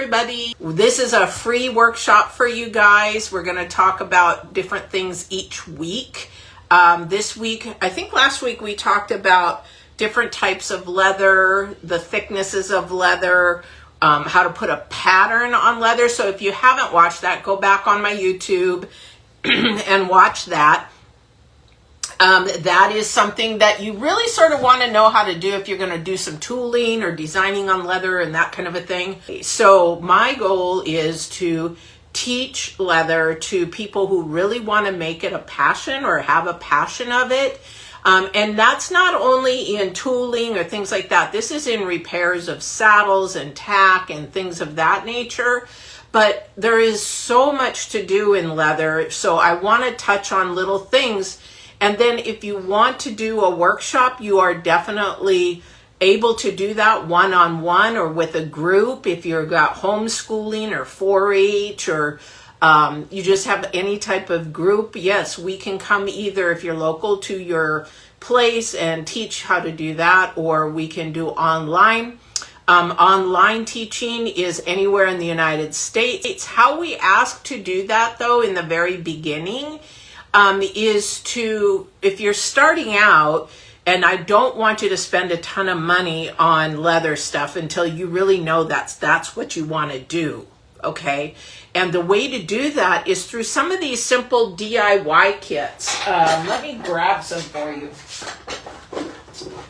everybody. This is a free workshop for you guys. We're going to talk about different things each week. This week, I think last week we talked about different types of leather, the thicknesses of leather, how to put a pattern on leather. So if you haven't watched that, go back on my YouTube and watch that. That is something that you really sort of want to know how to do if you're going to do some tooling or designing on leather and that kind of a thing. So my goal is to teach leather to people who really want to make it a passion or have a passion of it. And that's not only in tooling or things like that. This is in repairs of saddles and tack and things of that nature. But there is so much to do in leather. So I want to touch on little things. And then if you want to do a workshop, you are definitely able to do that one-on-one or with a group. If you've got homeschooling or 4-H or you just have any type of group, yes, we can come either if you're local to your place and teach how to do that, or we can do online. Online teaching is anywhere in the United States. It's how we ask to do that, though, in the very beginning. Is to, if you're starting out, and I don't want you to spend a ton of money on leather stuff until you really know that's what you want to do, okay? And the way to do that is through some of these simple DIY kits. Let me grab some for you.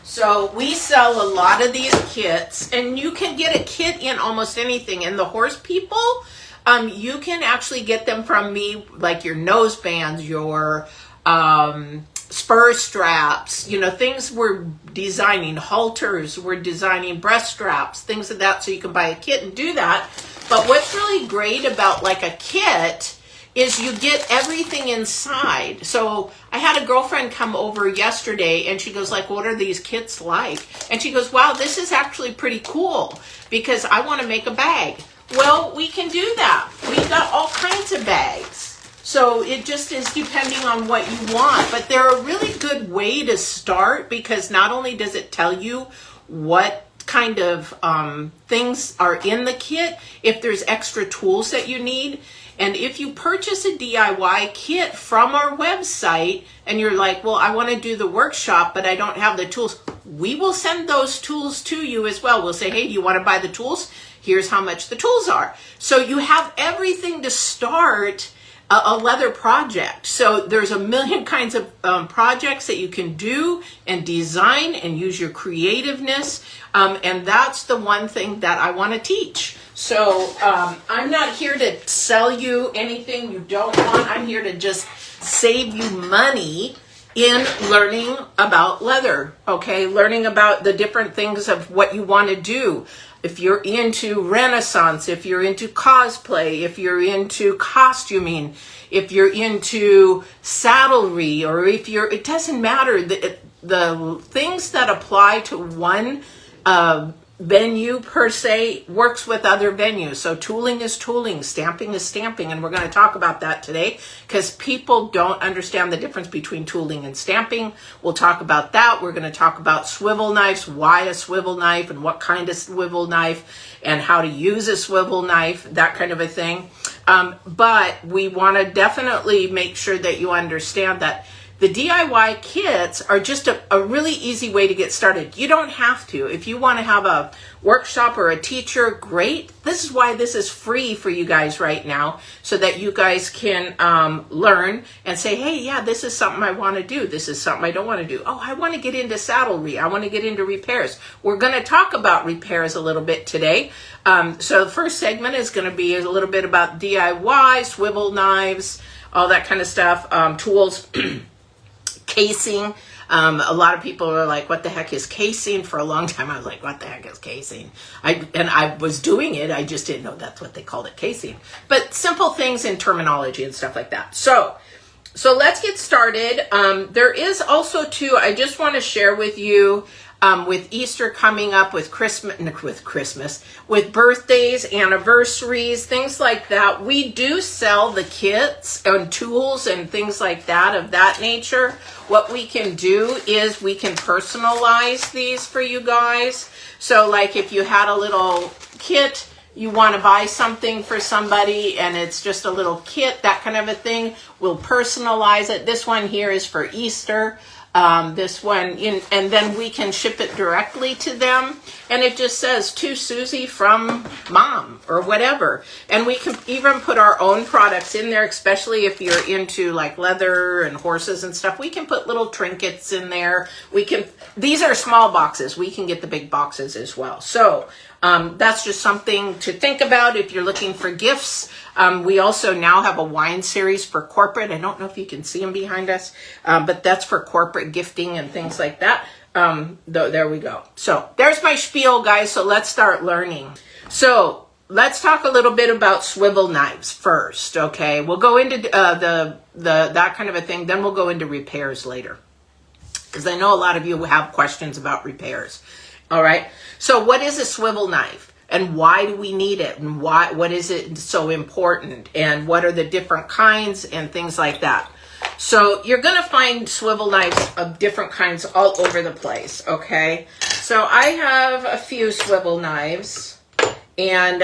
So we sell a lot of these kits, and you can get a kit in almost anything. And the horse people, you can actually get them from me, like your nose bands, your spur straps, you know, things we're designing, halters, we're designing breast straps, things of that, so you can buy a kit and do that. But what's really great about like a kit is you get everything inside. So I had a girlfriend come over yesterday and she goes like, what are these kits like? And she goes, wow, this is actually pretty cool because I want to make a bag. Well, we can do that. We've got all kinds of bags. So it just is depending on what you want. But they're a really good way to start because not only does it tell you what kind of things are in the kit, if there's extra tools that you need. And if you purchase a DIY kit from our website and you're like, well, I want to do the workshop, but I don't have the tools, we will send those tools to you as well. We'll say, hey, do you want to buy the tools? Here's how much the tools are. So you have everything to start a leather project. So there's a million kinds of projects that you can do and design and use your creativeness. And that's the one thing that I want to teach. So I'm not here to sell you anything you don't want. I'm here to just save you money in learning about leather, okay? Learning about the different things of what you want to do. If you're into Renaissance, if you're into cosplay, if you're into costuming, if you're into saddlery, or if you're, it doesn't matter. The things that apply to one venue per se works with other venues. So tooling is tooling, stamping is stamping, and we're going to talk about that today because people don't understand the difference between tooling and stamping. We'll talk about that. We're going to talk about swivel knives, why a swivel knife and what kind of swivel knife and how to use a swivel knife, that kind of a thing. But we want to definitely make sure that you understand that the DIY kits are just a really easy way to get started. You don't have to. If you want to have a workshop or a teacher, great. This is why this is free for you guys right now, so that you guys can learn and say, hey, yeah, this is something I want to do. This is something I don't want to do. Oh, I want to get into saddlery. I want to get into repairs. We're going to talk about repairs a little bit today. So the first segment is going to be a little bit about DIY, swivel knives, all that kind of stuff, tools. Casing. A lot of people are like, what the heck is casing? For a long time, I was like, what the heck is casing? I was doing it. I just didn't know that's what they called it, casing. But simple things in terminology and stuff like that. So let's get started. There is also too, I just want to share with you, with Easter coming up, with Christmas, with birthdays, anniversaries, things like that. We do sell the kits and tools and things like that of that nature. What we can do is we can personalize these for you guys. So like if you had a little kit you want to buy something for somebody and it's just a little kit, that kind of a thing, we'll personalize it. This one here is for Easter. This one, and then we can ship it directly to them. And it just says, to Susie from Mom or whatever. And we can even put our own products in there, especially if you're into like leather and horses and stuff. We can put little trinkets in there. These are small boxes. We can get the big boxes as well. So that's just something to think about if you're looking for gifts. We also now have a wine series for corporate. I don't know if you can see them behind us, but that's for corporate gifting and things like that. There we go. So there's my spiel, guys. So let's start learning. So let's talk a little bit about swivel knives first. Okay, we'll go into that kind of a thing. Then we'll go into repairs later, because I know a lot of you have questions about repairs. All right. So what is a swivel knife? And why do we need it? And what is it so important? And what are the different kinds and things like that? So you're going to find swivel knives of different kinds all over the place, okay? So I have a few swivel knives, and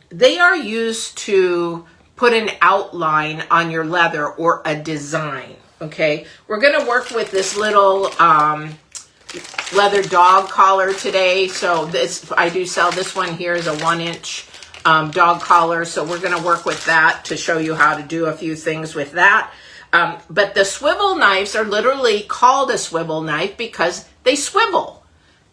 they are used to put an outline on your leather or a design, okay? We're going to work with this little leather dog collar today. So this, I do sell this one here is a 1-inch dog collar. So we're going to work with that to show you how to do a few things with that. But the swivel knives are literally called a swivel knife because they swivel.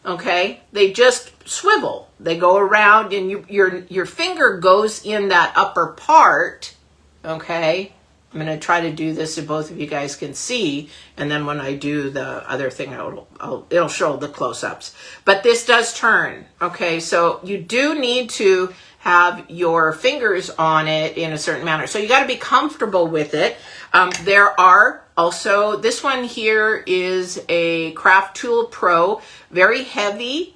Okay, they just swivel. They go around, and your finger goes in that upper part. Okay, I'm going to try to do this so both of you guys can see, and then when I do the other thing, it'll show the close-ups. But this does turn. Okay, so you do need to have your fingers on it in a certain manner. So you got to be comfortable with it. There are also, this one here is a Craft Tool Pro, very heavy.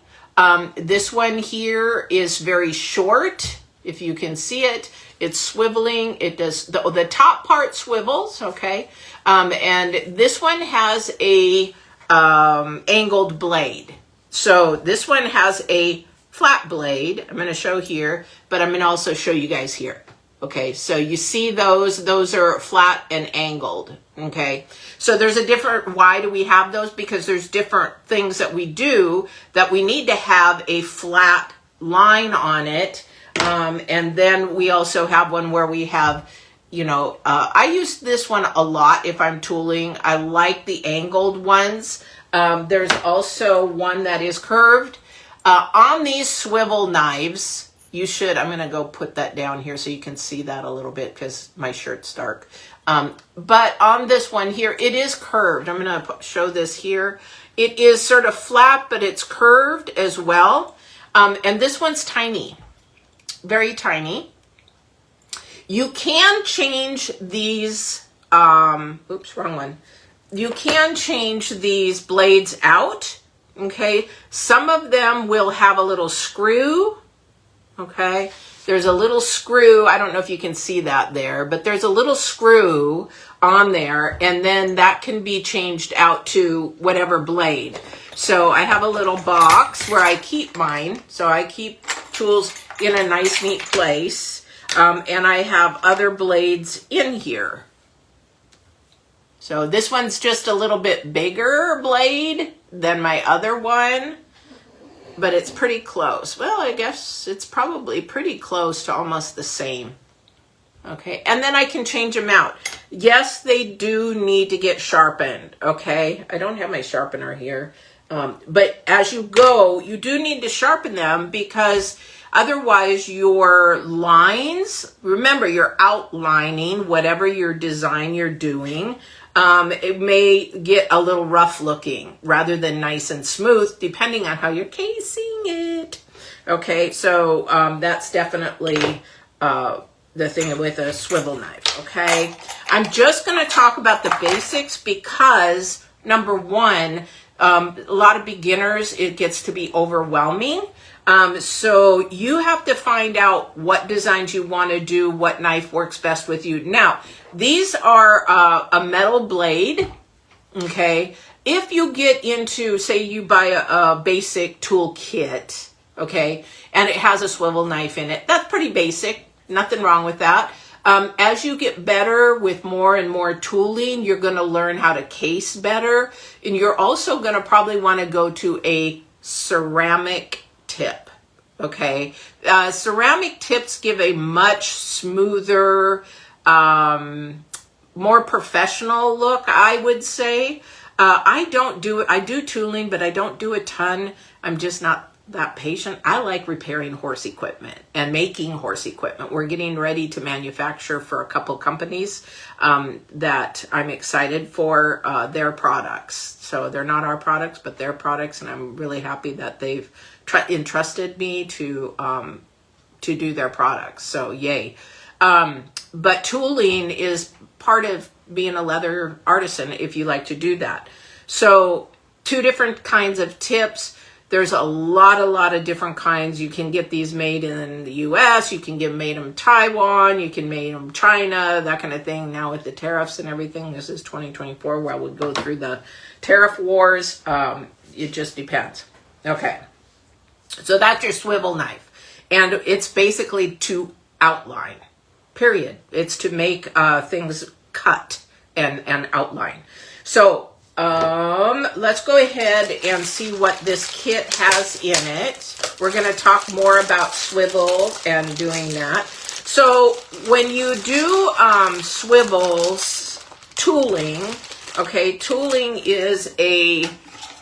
This one here is very short, if you can see it. It's swiveling. It does, the top part swivels, okay? And this one has a angled blade. So this one has a flat blade. I'm going to show here, but I'm going to also show you guys here. Okay, so you see those are flat and angled. Okay, so there's a different, why do we have those? Because there's different things that we do that we need to have a flat line on it. And then we also have one where we have, I use this one a lot if I'm tooling. I like the angled ones. There's also one that is curved. On these swivel knives, I'm going to go put that down here so you can see that a little bit because my shirt's dark. But on this one here, it is curved. I'm going to show this here. It is sort of flat, but it's curved as well. And this one's tiny, very tiny. You can change these, oops, wrong one. You can change these blades out, okay? Some of them will have a little screw. Okay, there's a little screw. I don't know if you can see that there, but there's a little screw on there, and then that can be changed out to whatever blade. So I have a little box where I keep mine. So I keep tools in a nice, neat place, and I have other blades in here. So this one's just a little bit bigger blade than my other one, but it's pretty close. Well, I guess it's probably pretty close to almost the same. Okay, and then I can change them out. Yes, they do need to get sharpened, okay? I don't have my sharpener here. But as you go, you do need to sharpen them because otherwise your lines, remember you're outlining whatever your design you're doing, it may get a little rough looking rather than nice and smooth, depending on how you're casing it. Okay, so that's definitely the thing with a swivel knife, okay? I'm just going to talk about the basics because, number one, a lot of beginners, it gets to be overwhelming. So you have to find out what designs you want to do, what knife works best with you. Now, these are a metal blade, okay? If you get into, say you buy a basic tool kit, okay? And it has a swivel knife in it. That's pretty basic, nothing wrong with that. As you get better with more and more tooling, you're going to learn how to case better. And you're also going to probably want to go to a ceramic tip, okay? Ceramic tips give a much smoother, more professional look, I would say. I do tooling, but I don't do a ton. I'm just not that patient. I like repairing horse equipment and making horse equipment. We're getting ready to manufacture for a couple companies that I'm excited for their products. So they're not our products, but their products, and I'm really happy that they've entrusted me to do their products. So yay. But tooling is part of being a leather artisan if you like to do that. So 2 different kinds of tips. There's a lot of different kinds. You can get these made in the US, you can get made in Taiwan, you can make them China, that kind of thing. Now with the tariffs and everything, this is 2024 where I would go through the tariff wars. It just depends. Okay, so that's your swivel knife. And it's basically to outline, period. It's to make things cut and outline. So let's go ahead and see what this kit has in it. We're going to talk more about swivel and doing that. So when you do swivels, tooling, okay, tooling is a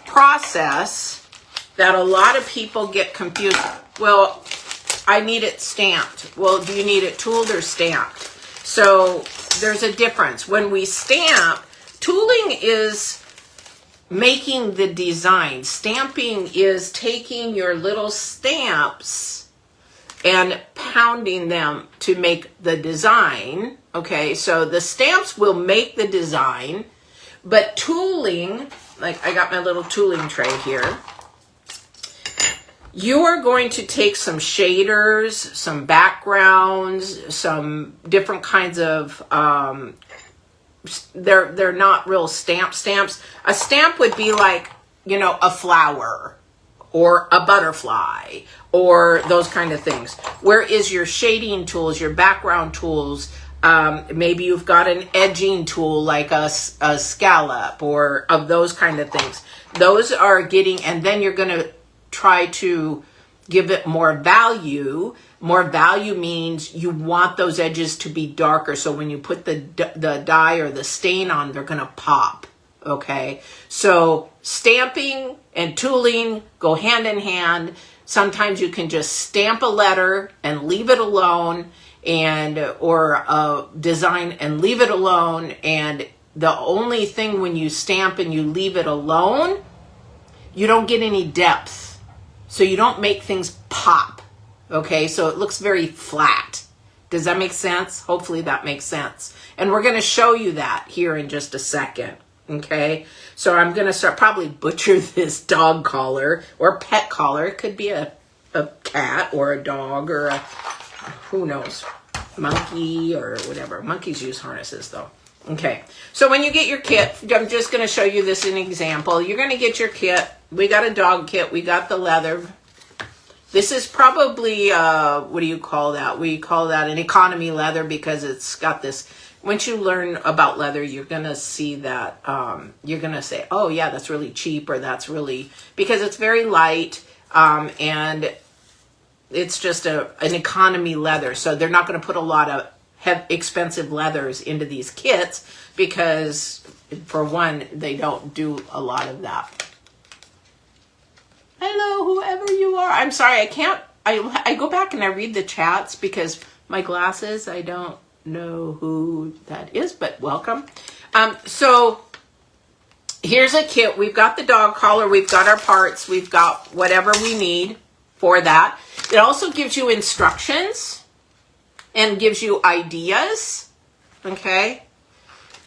process that a lot of people get confused. Well, I need it stamped. Well, do you need it tooled or stamped? So there's a difference. When we stamp, tooling is making the design. Stamping is taking your little stamps and pounding them to make the design. Okay, so the stamps will make the design, but tooling, like I got my little tooling tray here, you are going to take some shaders, some backgrounds, some different kinds of they're not real stamps. A stamp would be like, you know, a flower or a butterfly or those kind of things. Whereas your shading tools, your background tools, maybe you've got an edging tool like a scallop or of those kind of things. Those are getting, and then you're going to try to give it more value. More value means you want those edges to be darker, so when you put the dye or the stain on, they're going to pop, okay? So stamping and tooling go hand in hand. Sometimes you can just stamp a letter and leave it alone, or a design and leave it alone, and the only thing when you stamp and you leave it alone, you don't get any depth. So you don't make things pop. Okay, so it looks very flat. Does that make sense? Hopefully that makes sense. And we're going to show you that here in just a second. Okay, so I'm going to start probably butcher this dog collar or pet collar. It could be a cat or a dog or a, who knows, monkey or whatever. Monkeys use harnesses though. Okay, so when you get your kit, I'm just going to show you this in an example. You're going to get your kit. We got a dog kit. We got the leather. This is probably, what do you call that? We call that an economy leather because it's got this, once you learn about leather, you're going to see that, you're going to say, oh yeah, that's really cheap, or that's really, because it's very light, and it's just an economy leather. So they're not going to put a lot of expensive leathers into these kits because, for one, they don't do a lot of that. Hello, whoever you are. I'm sorry, I can't, I go back and I read the chats because my glasses, I don't know who that is, but welcome. So here's a kit. We've got the dog collar, we've got our parts, we've got whatever we need for that. It also gives you instructions and gives you ideas, okay?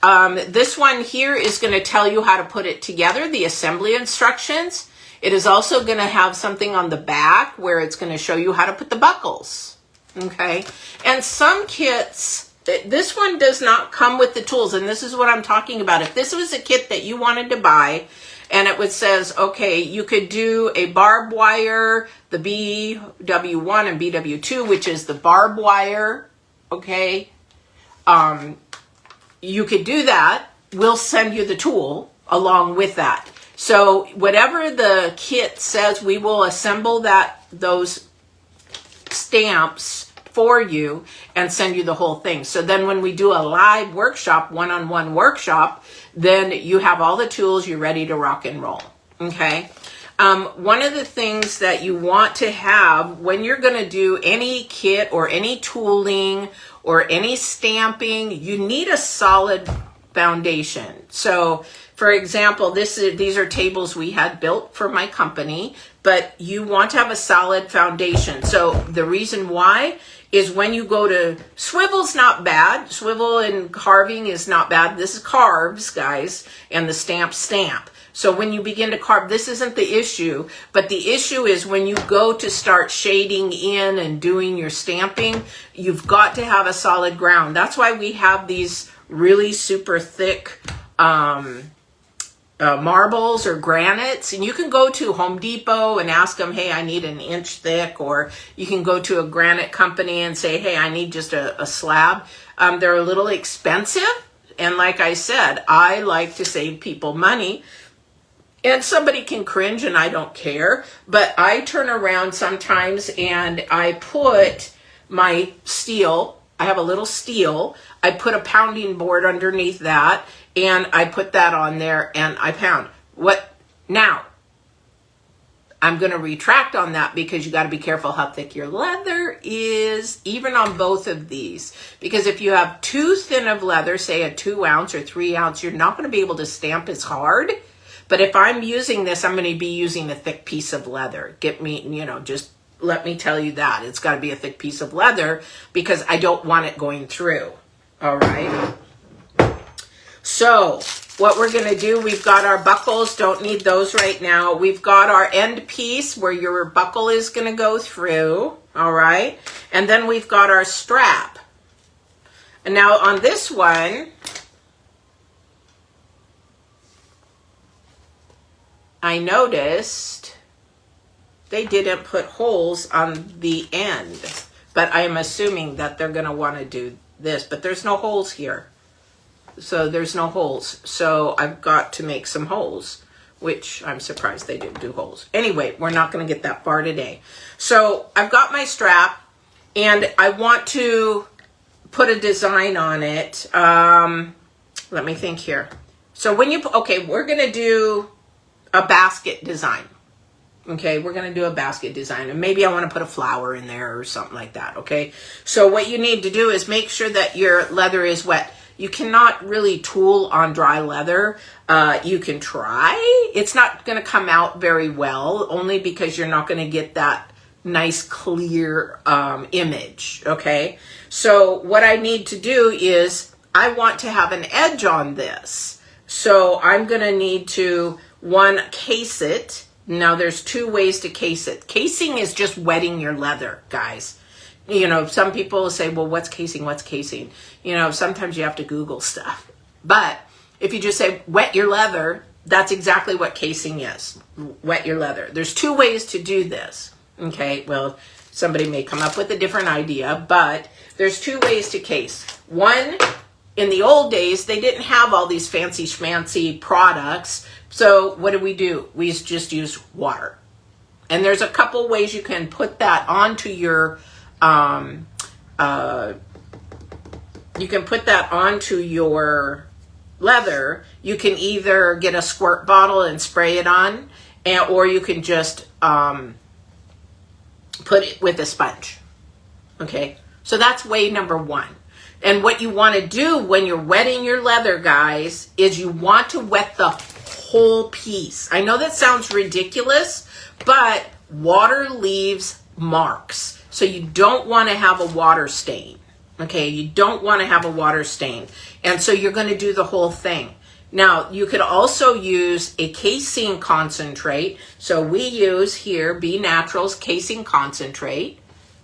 This one here is going to tell you how to put it together, the assembly instructions. It is also going to have something on the back where it's going to show you how to put the buckles, okay? And some kits this one does not come with the tools, and this is what I'm talking about. If this was a kit that you wanted to buy, and it says, okay, you could do a barbed wire, the BW1 and BW2, which is the barbed wire, okay? You could do that. We'll send you the tool along with that. So whatever the kit says, we will assemble those stamps for you and send you the whole thing. So then when we do a live workshop, one-on-one workshop, then you have all the tools, you're ready to rock and roll, okay? One of the things that you want to have when you're going to do any kit or any tooling or any stamping, you need a solid foundation. So for example, these are tables we had built for my company, but you want to have a solid foundation. So the reason why is when you go to Swivel's not bad. Swivel and carving is not bad. This is carves, guys, and the stamp. So when you begin to carve, this isn't the issue, but the issue is when you go to start shading in and doing your stamping, you've got to have a solid ground. That's why we have these really super thick marbles or granites, and you can go to Home Depot and ask them, hey, I need an inch thick, or you can go to a granite company and say, hey, I need just a slab. They're a little expensive, and like I said, I like to save people money. And somebody can cringe, and I don't care, but I turn around sometimes and I put my steel, I have a little steel, I put a pounding board underneath that, and I put that on there and I pound. Now, I'm going to retract on that because you got to be careful how thick your leather is, even on both of these. Because if you have too thin of leather, say a 2 ounce or 3 ounce, you're not going to be able to stamp as hard. But if I'm using this, I'm going to be using a thick piece of leather. Just let me tell you that. It's got to be a thick piece of leather because I don't want it going through. All right. So what we're going to do, we've got our buckles. Don't need those right now. We've got our end piece where your buckle is going to go through. All right. And then we've got our strap. And now on this one, I noticed they didn't put holes on the end, but I'm assuming that they're going to want to do this, but there's no holes here. So there's no holes. So I've got to make some holes, which I'm surprised they didn't do holes. Anyway, we're not going to get that far today. So I've got my strap and I want to put a design on it. Let me think here. So we're going to do a basket design. Okay, we're going to do a basket design, and maybe I want to put a flower in there or something like that. Okay, so what you need to do is make sure that your leather is wet. You cannot really tool on dry leather. You can try. It's not going to come out very well, only because you're not going to get that nice clear image. Okay, so what I need to do is I want to have an edge on this. So I'm going to need to case it. Now there's 2 ways to case it. Casing is just wetting your leather, guys. Some people say, well, what's casing? What's casing? Sometimes you have to Google stuff. But if you just say wet your leather, that's exactly what casing is. Wet your leather. There's 2 ways to do this. Okay, well, somebody may come up with a different idea, but there's 2 ways to case. One, in the old days, they didn't have all these fancy schmancy products. So what do? We just use water. And there's a couple ways you can put that onto your, leather. You can either get a squirt bottle and spray it on, or you can just put it with a sponge. Okay, so that's way number 1. And what you want to do when you're wetting your leather, guys, is you want to wet the whole piece. I know that sounds ridiculous, but water leaves marks. So you don't want to have a water stain. Okay, you don't want to have a water stain. And so you're going to do the whole thing. Now, you could also use a casing concentrate. So we use here B Naturals casing concentrate.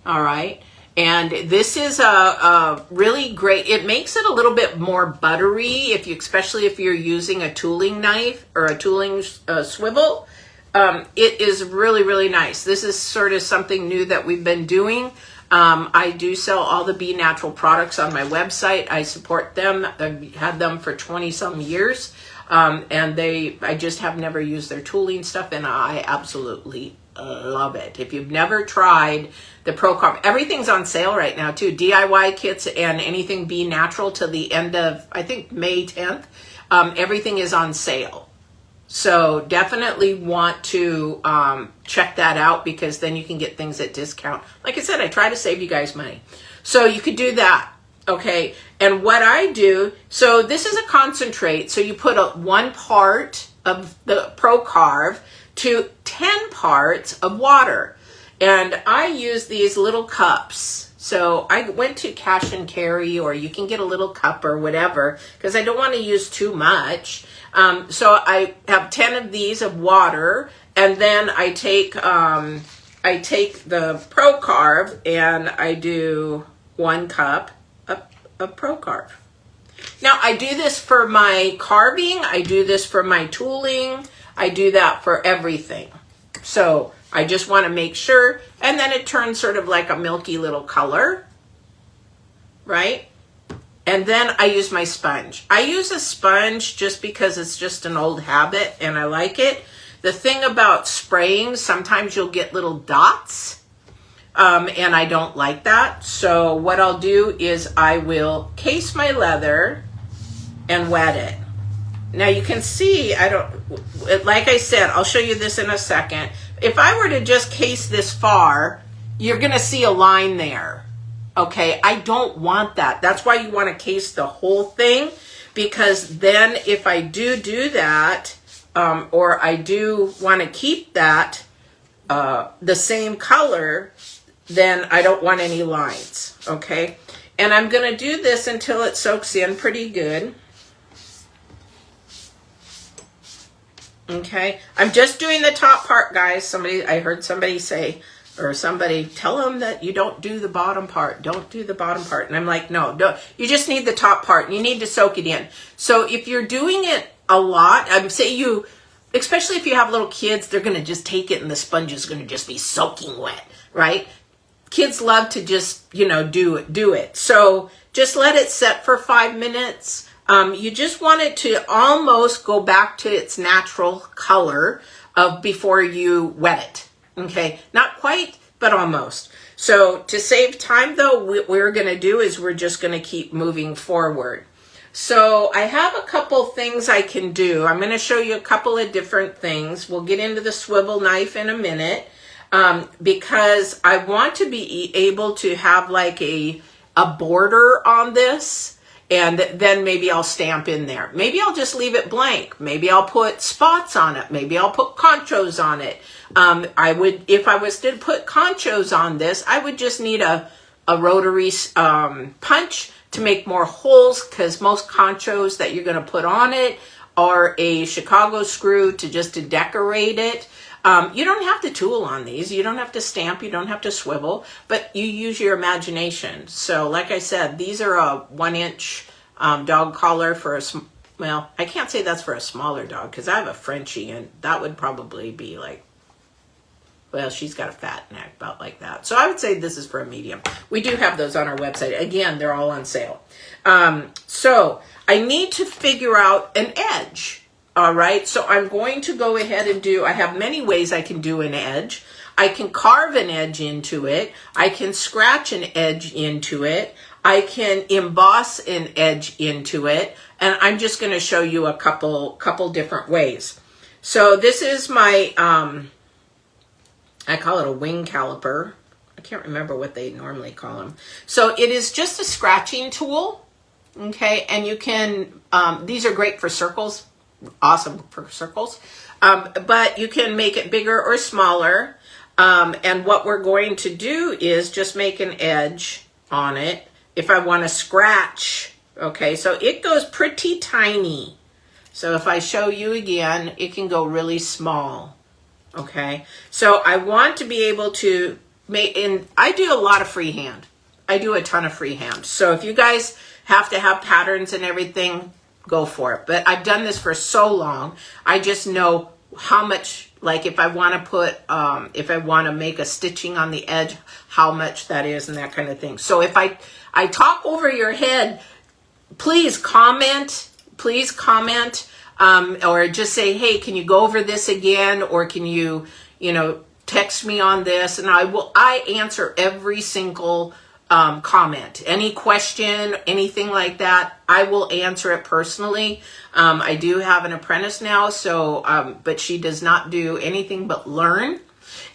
All right. And this is a really great, it makes it a little bit more buttery, especially if you're using a tooling knife or a tooling swivel. It is really, really nice. This is sort of something new that we've been doing. I do sell all the Be Natural products on my website. I support them. I've had them for 20-some years. And I just have never used their tooling stuff, and I absolutely love it. If you've never tried the Pro Carve, everything's on sale right now too. DIY kits and anything Be Natural to the end of, I think, May 10th. Everything is on sale. So definitely want to check that out, because then you can get things at discount. Like I said, I try to save you guys money. So you could do that. Okay, and what I do, so this is a concentrate, so you put 1 part of the Pro Carve to 10 parts of water. And I use these little cups. So I went to cash and carry, or you can get a little cup or whatever, because I don't want to use too much. So I have 10 of these of water, and then I take the Pro Carve and I do 1 cup of Pro Carve. Now I do this for my carving, I do this for my tooling, I do that for everything. So I just want to make sure, and then it turns sort of like a milky little color, right? And then I use my sponge. I use a sponge just because it's just an old habit and I like it. The thing about spraying, sometimes you'll get little dots. And I don't like that. So what I'll do is I will case my leather and wet it. Now you can see, like I said, I'll show you this in a second. If I were to just case this far, you're going to see a line there. Okay, I don't want that. That's why you want to case the whole thing, because then if I do that, or I do want to keep that the same color, then I don't want any lines, okay? And I'm going to do this until it soaks in pretty good. Okay, I'm just doing the top part, guys. I heard somebody say, or somebody tell them that you don't do the bottom part. Don't do the bottom part. And I'm like, no, you just need the top part. You need to soak it in. So if you're doing it a lot, especially if you have little kids, they're going to just take it and the sponge is going to just be soaking wet, right? Kids love to just, do it. So just let it set for 5 minutes. You just want it to almost go back to its natural color of before you wet it. Okay, not quite, but almost. So to save time though, what we're going to do is we're just going to keep moving forward. So I have a couple things I can do. I'm going to show you a couple of different things. We'll get into the swivel knife in a minute. Because I want to be able to have like a border on this, and then maybe I'll stamp in there. Maybe I'll just leave it blank. Maybe I'll put spots on it. Maybe I'll put conchos on it. If I was to put conchos on this, I would just need a rotary punch to make more holes, because most conchos that you're going to put on it are a Chicago screw to decorate it. You don't have to tool on these. You don't have to stamp. You don't have to swivel, but you use your imagination. So like I said, these are a 1-inch dog collar for well, I can't say that's for a smaller dog, because I have a Frenchie, and that would probably be like, well, she's got a fat neck, about like that. So I would say this is for a medium. We do have those on our website. Again, they're all on sale. So I need to figure out an edge. All right, so I'm going to go ahead and I have many ways I can do an edge. I can carve an edge into it. I can scratch an edge into it. I can emboss an edge into it. And I'm just going to show you a couple different ways. So this is my, I call it a wing caliper. I can't remember what they normally call them. So it is just a scratching tool. Okay, and you can, these are great for circles. Awesome for circles, but you can make it bigger or smaller, and what we're going to do is just make an edge on it if I want to scratch. Okay, so it goes pretty tiny. So if I show you again, it can go really small. Okay, so I want to be able to make, and I do a lot of freehand. I do a ton of freehand. So if you guys have to have patterns and everything, go for it. But I've done this for so long, I just know how much, like if I want to put, if I want to make a stitching on the edge, how much that is and that kind of thing. So if I talk over your head, please comment, or just say, hey, can you go over this again? Or can you, text me on this? And I answer every single comment. Any question, anything like that, I will answer it personally. I do have an apprentice now, so, but she does not do anything but learn.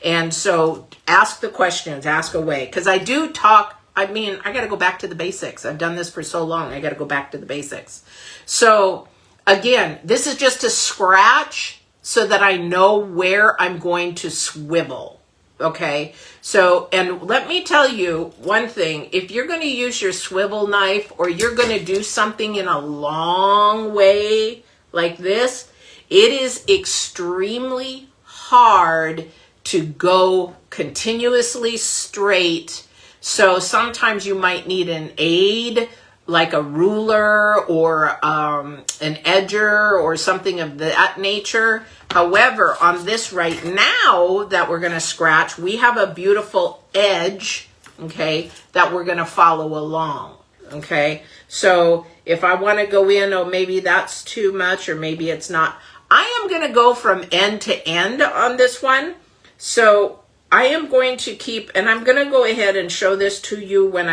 And so ask the questions, ask away. Because I do talk, I got to go back to the basics. I've done this for so long, I got to go back to the basics. So again, this is just a scratch so that I know where I'm going to swivel. Okay, so, and let me tell you one thing. If you're going to use your swivel knife, or you're going to do something in a long way like this, it is extremely hard to go continuously straight. So sometimes you might need an aid, like a ruler or an edger or something of that nature. However, on this right now that we're going to scratch, we have a beautiful edge, okay, that we're going to follow along, okay? So if I want to go in, oh, maybe that's too much or maybe it's not, I am going to go from end to end on this one. So I am going to keep, and I'm going to go ahead and show this to you when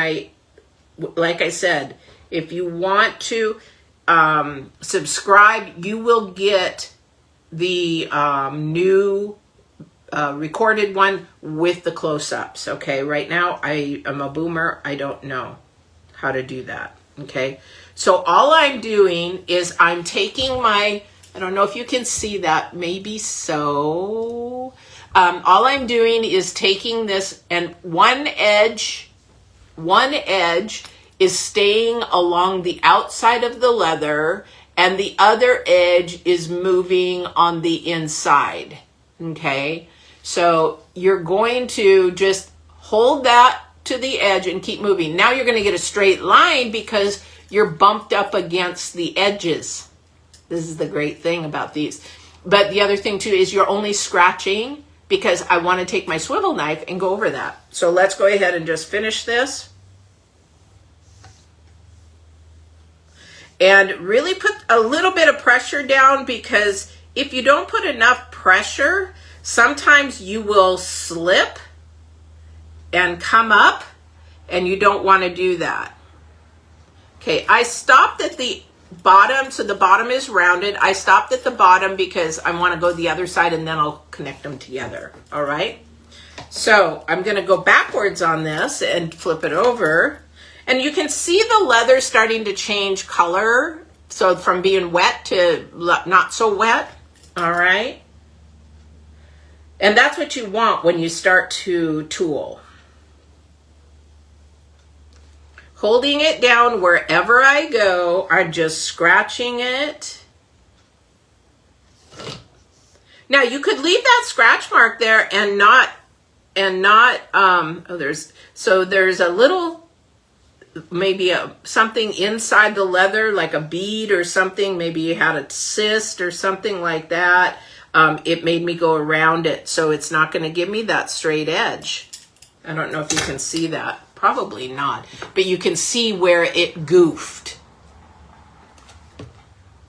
like I said, if you want to subscribe, you will get the new recorded one with the close-ups, okay? Right now, I am a boomer. I don't know how to do that, okay? So all I'm doing is I'm taking my, I don't know if you can see that, maybe so. All I'm doing is taking this, and one edge is staying along the outside of the leather, and the other edge is moving on the inside, okay? So you're going to just hold that to the edge and keep moving. Now you're going to get a straight line because you're bumped up against the edges. This is the great thing about these. But the other thing too is you're only scratching because I want to take my swivel knife and go over that. So let's go ahead and just finish this. And really put a little bit of pressure down, because if you don't put enough pressure, sometimes you will slip and come up, and you don't want to do that. Okay, I stopped at the bottom, so the bottom is rounded. I stopped at the bottom because I want to go the other side, and then I'll connect them together, all right? So I'm going to go backwards on this and flip it over. And you can see the leather starting to change color. So from being wet to not so wet. All right. And that's what you want when you start to tool. Holding it down wherever I go, I'm just scratching it. Now you could leave that scratch mark there and not, there's a little, maybe something inside the leather, like a bead or something. Maybe you had a cyst or something like that. It made me go around it, so it's not going to give me that straight edge. I don't know if you can see that. Probably not. But you can see where it goofed.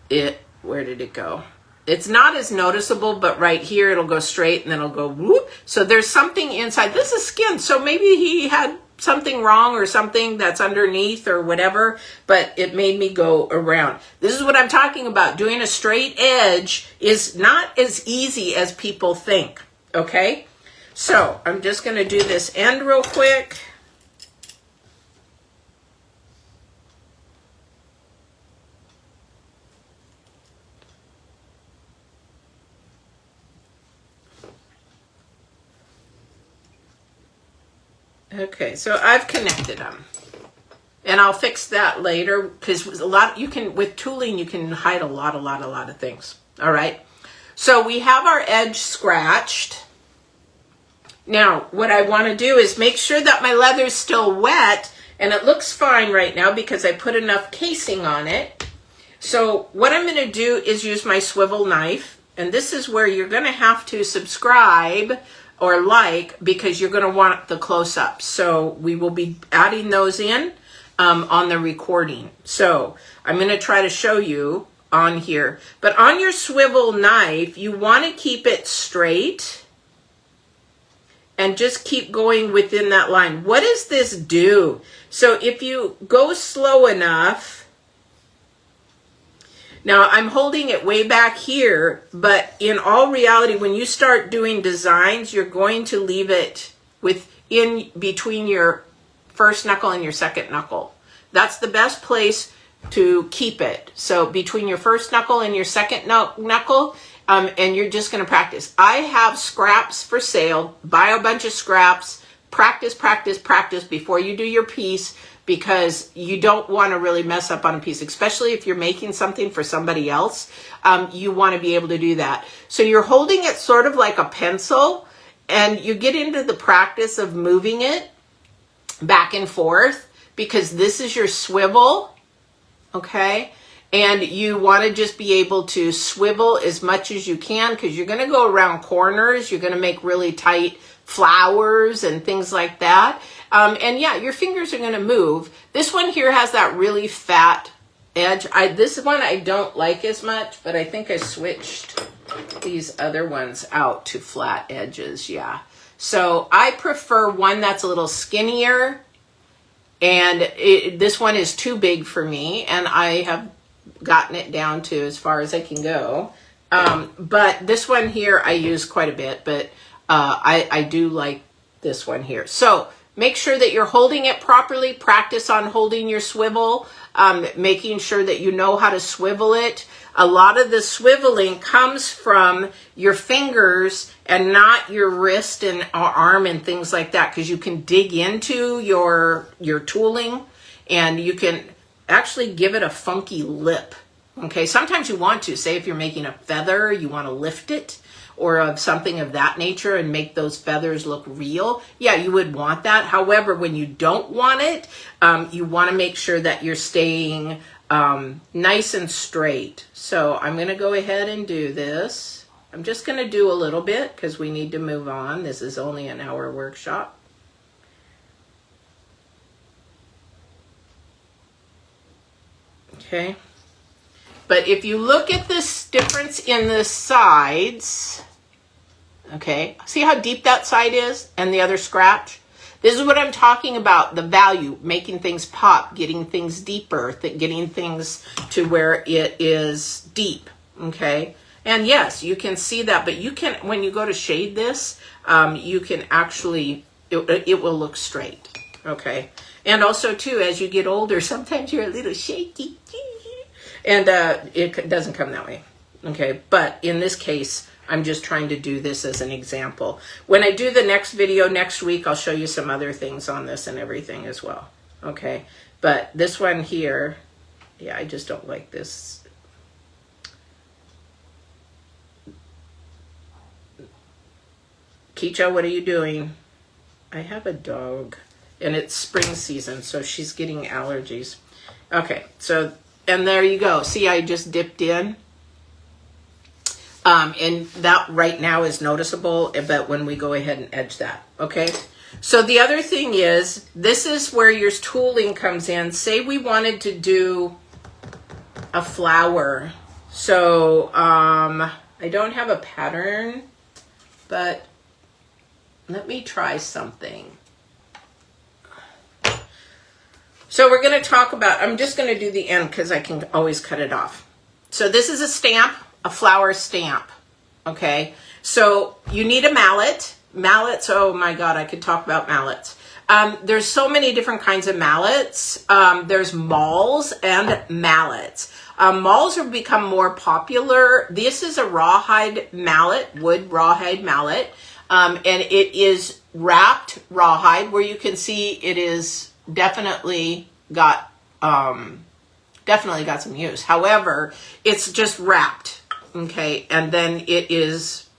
Where did it go? It's not as noticeable, but right here it'll go straight and then it'll go whoop. So there's something inside. This is skin, so maybe he had something wrong or something that's underneath or whatever, but it made me go around. This is what I'm talking about. Doing a straight edge is not as easy as people think, okay? So I'm just going to do this end real quick. Okay, so I've connected them, and I'll fix that later, because with tooling you can hide a lot of things. All right, so we have our edge scratched. Now what I want to do is make sure that my leather is still wet, And it looks fine right now because I put enough casing on it. So what I'm going to do is use my swivel knife. And this is where you're going to have to subscribe or like, because you're going to want the close-ups. So we will be adding those in on the recording. So I'm going to try to show you on here. But on your swivel knife, you want to keep it straight and just keep going within that line. What does this do? So if you go slow enough, now I'm holding it way back here, but in all reality, when you start doing designs, you're going to leave it within between your first knuckle and your second knuckle. That's the best place to keep it. So between your first knuckle and your second knuckle, and you're just going to practice. I have scraps for sale. Buy a bunch of scraps. Practice, practice, practice before you do your piece, because you don't want to really mess up on a piece, especially if you're making something for somebody else. You want to be able to do that. So you're holding it sort of like a pencil, and you get into the practice of moving it back and forth, because this is your swivel, okay? And you want to just be able to swivel as much as you can, because you're going to go around corners. You're going to make really tight flowers and things like that. And yeah, your fingers are going to move. This one here has that really fat edge. This one I don't like as much, but I think I switched these other ones out to flat edges. Yeah. So I prefer one that's a little skinnier, and this one is too big for me, and I have gotten it down to as far as I can go. But this one here I use quite a bit, but I do like this one here. So make sure that you're holding it properly. Practice on holding your swivel, making sure that you know how to swivel it. A lot of the swiveling comes from your fingers and not your wrist and arm and things like that, because you can dig into your tooling, and you can actually give it a funky lip. Okay, sometimes you want to, say if you're making a feather, you want to lift it, or of something of that nature, and make those feathers look real. Yeah, you would want that. However, when you don't want it, you want to make sure that you're staying nice and straight. So I'm going to go ahead and do this. I'm just going to do a little bit because we need to move on. This is only an hour workshop. Okay. But if you look at this difference in the sides, okay, see how deep that side is and the other scratch? This is what I'm talking about, the value, making things pop, getting things deeper, getting things to where it is deep, okay? And yes, you can see that, but you can, when you go to shade this, you can actually, it will look straight, okay? And also too, as you get older, sometimes you're a little shaky. And it doesn't come that way, okay? But in this case, I'm just trying to do this as an example. When I do the next video next week, I'll show you some other things on this and everything as well, okay? But this one here, yeah, I just don't like this. Keisha, what are you doing? I have a dog, and it's spring season, so she's getting allergies. Okay, so, and there you go. See, I just dipped in. And that right now is noticeable, but when we go ahead and edge that, okay? So the other thing is, this is where your tooling comes in. Say we wanted to do a flower. So I don't have a pattern, but let me try something. So we're going to talk about, I'm just going to do the end because I can always cut it off. So this is a stamp, a flower stamp, okay? So you need a mallet. Mallets, oh my God, I could talk about mallets. There's so many different kinds of mallets. There's Mauls and Mallets. Mauls have become more popular. This is a rawhide mallet, wood rawhide mallet, and it is wrapped rawhide, where you can see it is definitely got some use. However, it's just wrapped, okay, and then it is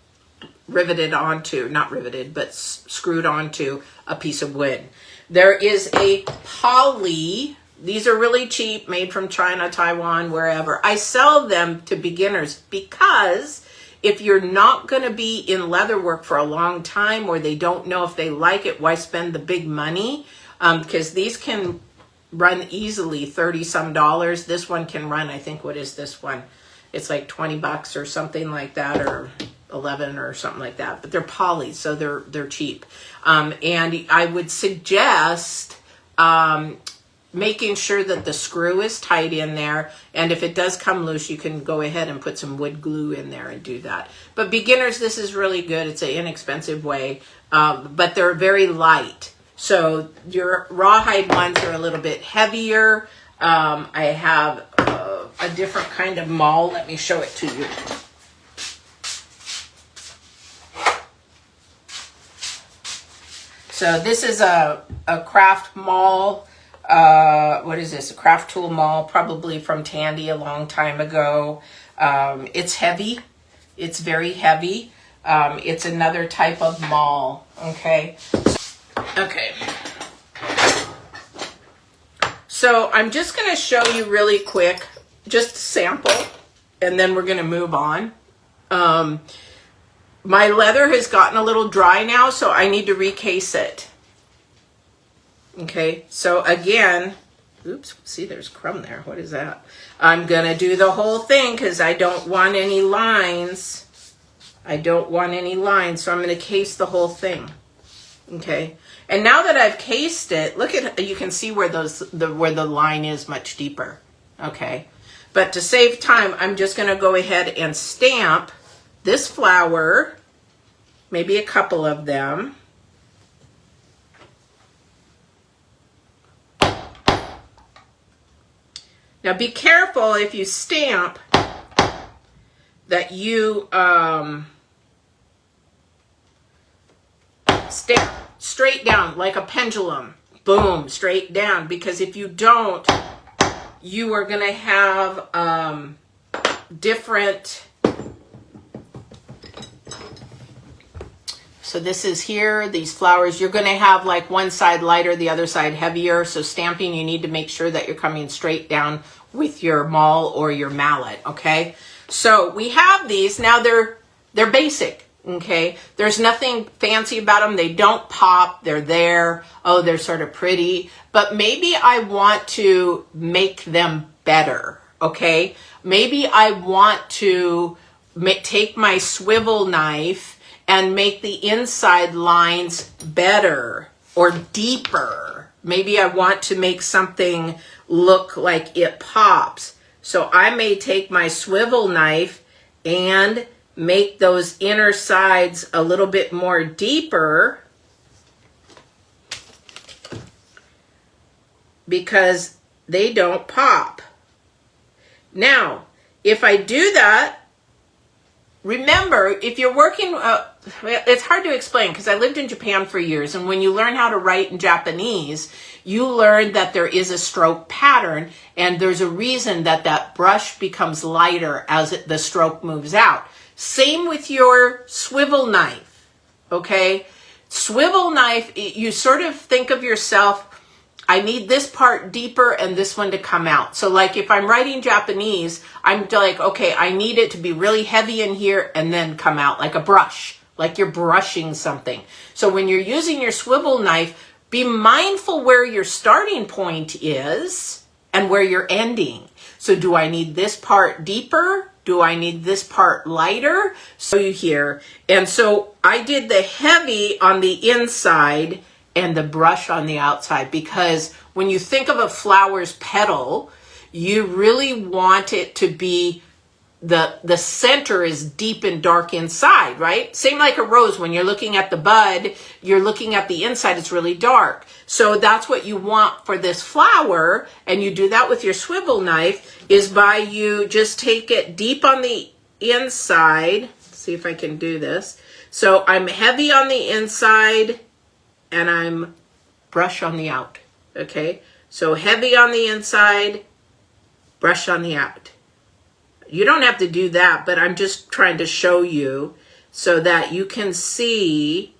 riveted onto, not riveted, but screwed onto a piece of wood. There is a poly. These are really cheap, made from China, Taiwan, wherever. I sell them to beginners because if you're not going to be in leather work for a long time, or they don't know if they like it, why spend the big money? Because these can run easily $30 some. This one can run, I think, what is this one? It's like $20 or something like that, or 11 or something like that. But they're poly, so they're cheap. And I would suggest making sure that the screw is tight in there. And if it does come loose, you can go ahead and put some wood glue in there and do that. But beginners, this is really good. It's an inexpensive way, but they're very light. So your rawhide ones are a little bit heavier. I have a different kind of maul. Let me show it to you. So this is a craft maul. What is this? A craft tool maul, probably from Tandy a long time ago. It's heavy. It's very heavy. It's another type of maul. Okay. Okay. So I'm just going to show you really quick, just a sample, and then we're going to move on. My leather has gotten a little dry now, so I need to recase it. Okay, so again, oops, see there's crumb there. What is that? I'm going to do the whole thing because I don't want any lines. I don't want any lines, so I'm going to case the whole thing. Okay, and now that I've cased it, look at, you can see where where the line is much deeper. Okay, but to save time, I'm just going to go ahead and stamp this flower, maybe a couple of them. Now be careful if you stamp that you stamp straight down like a pendulum. Boom, straight down. Because if you don't, you are going to have different... So this is here, these flowers, you're going to have like one side lighter, the other side heavier. So stamping, you need to make sure that you're coming straight down with your maul or your mallet, okay? So we have these. Now they're basic, okay? There's nothing fancy about them. They don't pop. They're there. Oh, they're sort of pretty. But maybe I want to make them better, okay? Maybe I want to take my swivel knife and make the inside lines better or deeper. Maybe I want to make something look like it pops. So I may take my swivel knife and make those inner sides a little bit more deeper, because they don't pop. Now, if I do that, remember, if you're working, it's hard to explain because I lived in Japan for years, and when you learn how to write in Japanese, you learn that there is a stroke pattern, and there's a reason that that brush becomes lighter as the stroke moves out. Same with your swivel knife, okay? Swivel knife, you sort of think of yourself, I need this part deeper and this one to come out. So like if I'm writing Japanese, I'm like, okay, I need it to be really heavy in here and then come out like a brush, like you're brushing something. So when you're using your swivel knife, be mindful where your starting point is and where you're ending. So do I need this part deeper? Do I need this part lighter? So you hear, and so I did the heavy on the inside and the brush on the outside, because when you think of a flower's petal, you really want it to be, the center is deep and dark inside, right? Same like a rose. When you're looking at the bud, you're looking at the inside, it's really dark. So that's what you want for this flower, and you do that with your swivel knife, is by you just take it deep on the inside. Let's see if I can do this. So I'm heavy on the inside, and I'm brush on the out, okay? So heavy on the inside, brush on the out. You don't have to do that, but I'm just trying to show you so that you can see,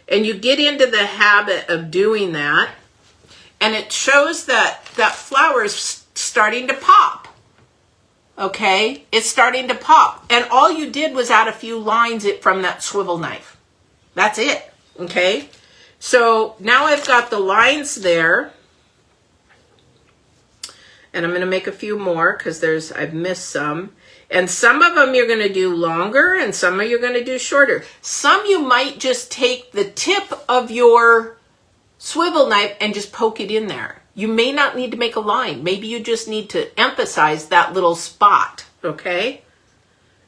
and you get into the habit of doing that. and it shows that that flower is starting to pop. Okay, it's starting to pop, and all you did was add a few lines from that swivel knife. That's it. Okay, so now I've got the lines there, and I'm going to make a few more because I've missed some. And some of them you're going to do longer, and some you're going to do shorter. Some you might just take the tip of your swivel knife and just poke it in there. You may not need to make a line. Maybe you just need to emphasize that little spot, okay?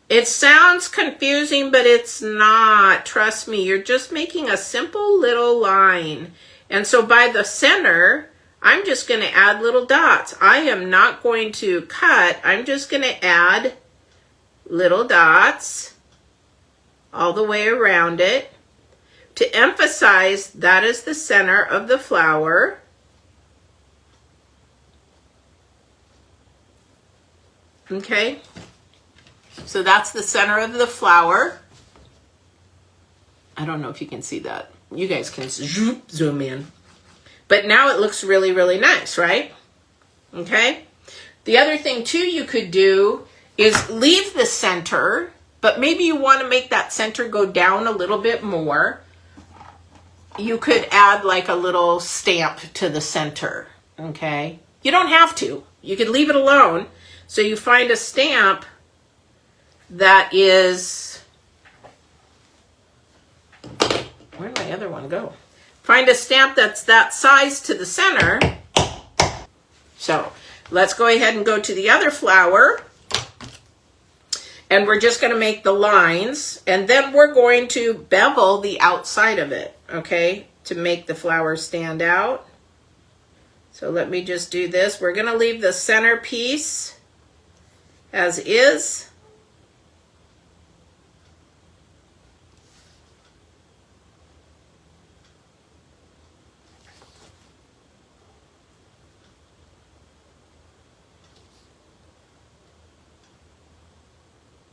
It sounds confusing, but it's not. Trust me, you're just making a simple little line. And so by the center, I'm just going to add little dots. I am not going to cut. I'm just going to add little dots all the way around it to emphasize that is the center of the flower. Okay, so that's the center of the flower. I don't know if you can see that. You guys can zoom in. But now it looks really, really nice, right? Okay. The other thing too you could do is leave the center, but maybe you want to make that center go down a little bit more. You could add like a little stamp to the center, okay? You don't have to. You could leave it alone. So you find a stamp that is, where'd my other one go? Find a stamp that's that size to the center. So let's go ahead and go to the other flower. And we're just going to make the lines. And then we're going to bevel the outside of it, okay, to make the flower stand out. So let me just do this. We're going to leave the center piece as is.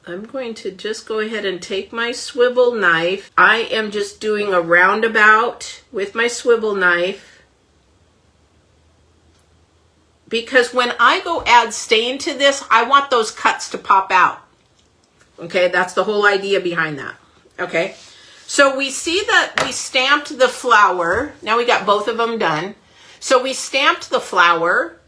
I'm going to just go ahead and take my swivel knife. I am just doing a roundabout with my swivel knife, because when I go add stain to this, I want those cuts to pop out. Okay, that's the whole idea behind that. Okay, so we see that we stamped the flower. Now we got both of them done. So we stamped the flower.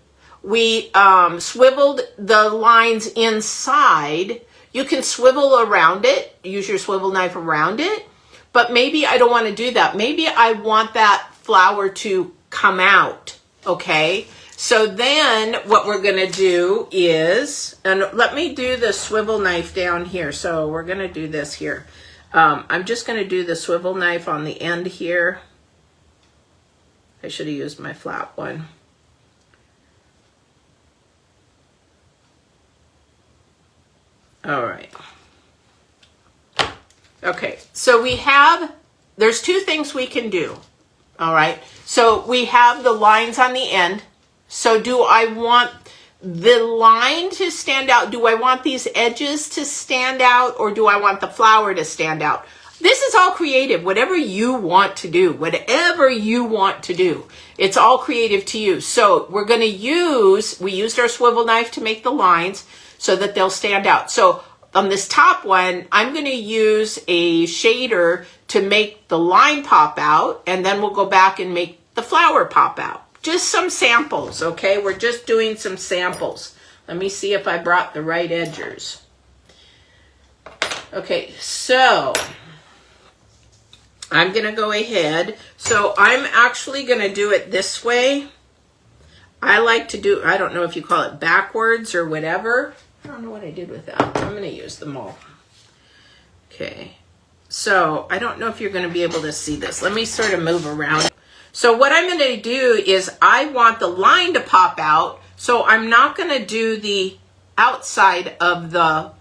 We swiveled the lines inside. You can swivel around it, use your swivel knife around it, but maybe I don't want to do that. Maybe I want that flower to come out, okay? So then what we're going to do is, and let me do the swivel knife down here. So we're going to do this here. I'm just going to do the swivel knife on the end here. I should have used my flat one. All right. Okay, so there's two things we can do. All right, so we have the lines on the end. So do I want the line to stand out? Do I want these edges to stand out, or do I want the flower to stand out? This is all creative, whatever you want to do, whatever you want to do. It's all creative to you. So we're going to we used our swivel knife to make the lines so that they'll stand out. So on this top one, I'm going to use a shader to make the line pop out, and then we'll go back and make the flower pop out. Just some samples, okay? We're just doing some samples. Let me see if I brought the right edgers. Okay, so I'm going to go ahead. So I'm actually going to do it this way. I like to do, I don't know if you call it backwards or whatever. I don't know what I did with that. I'm going to use them all. Okay, so I don't know if you're going to be able to see this. Let me sort of move around. So what I'm going to do is I want the line to pop out. So I'm not going to do the outside of the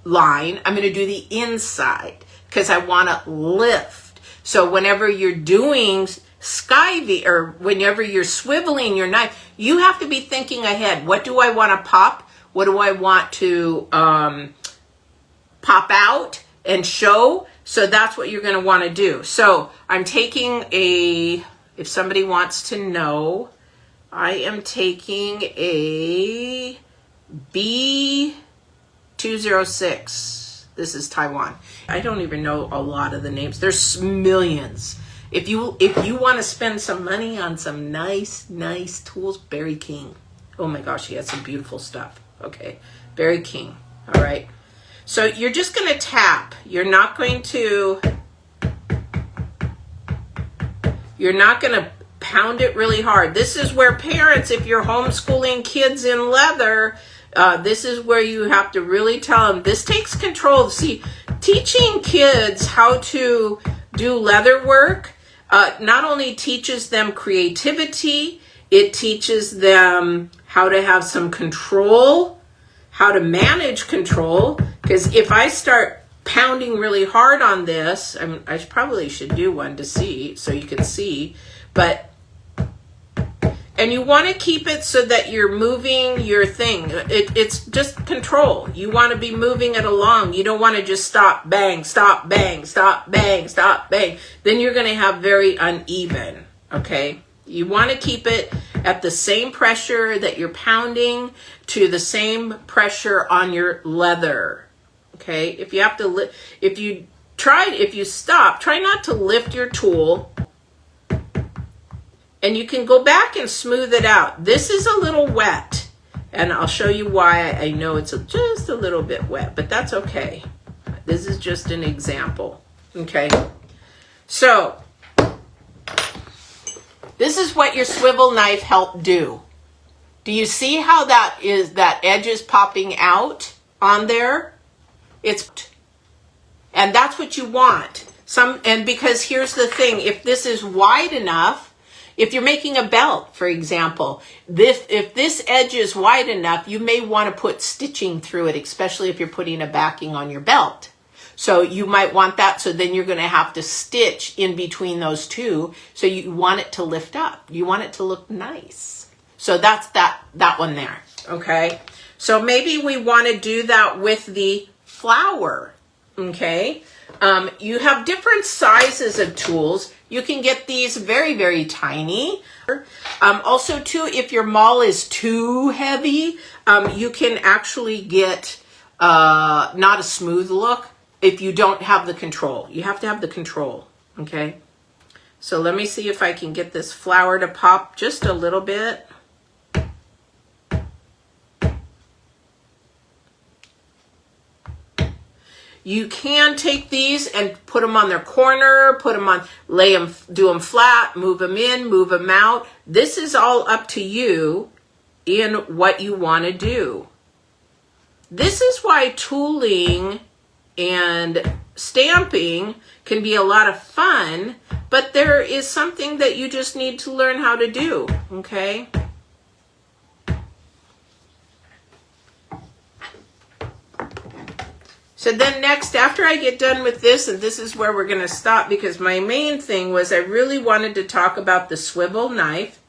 line. I'm going to do the inside because I want to lift. So whenever you're doing skiving, or whenever you're swiveling your knife, you have to be thinking ahead. What do I want to pop? What do I want to pop out and show? So that's what you're going to want to do. So I'm taking if somebody wants to know, I am taking a B206. This is Taiwan. I don't even know a lot of the names. There's millions. If you want to spend some money on some nice tools, Berry King. Oh my gosh, he has some beautiful stuff. Okay, Berry King. All right. So you're just going to tap. You're not going to pound it really hard. This is where parents, if you're homeschooling kids in leather, this is where you have to really tell them, this takes control. See, teaching kids how to do leather work not only teaches them creativity, it teaches them how to have some control, how to manage control. Because if I start pounding really hard on this, I probably should do one to see, so you can see, and you want to keep it so that you're moving your thing. It's just control. You want to be moving it along. You don't want to just stop, bang, stop, bang, stop, bang, stop, bang. Then you're going to have very uneven, okay? You want to keep it at the same pressure that you're pounding to the same pressure on your leather, okay? If you stop, try not to lift your tool. And you can go back and smooth it out. This is a little wet, and I'll show you why I know it's just a little bit wet, but that's okay. This is just an example, okay? So, this is what your swivel knife helped do. Do you see how that edge is popping out on there? And that's what you want. And because here's the thing, if this is wide enough, if you're making a belt, for example, if this edge is wide enough, you may want to put stitching through it, especially if you're putting a backing on your belt. So you might want that, so then you're going to have to stitch in between those two. So you want it to lift up. You want it to look nice. So that's that one there, okay? So maybe we want to do that with the flower, okay? You have different sizes of tools. You can get these very, very tiny. Also, too, if your maul is too heavy, you can actually get not a smooth look if you don't have the control. You have to have the control, okay? So let me see if I can get this flower to pop just a little bit. You can take these and put them on their corner, lay them, do them flat, move them in, move them out. This is all up to you in what you want to do. This is why tooling and stamping can be a lot of fun, but there is something that you just need to learn how to do, okay? So then next, after I get done with this, and this is where we're going to stop, because my main thing was I really wanted to talk about the swivel knife,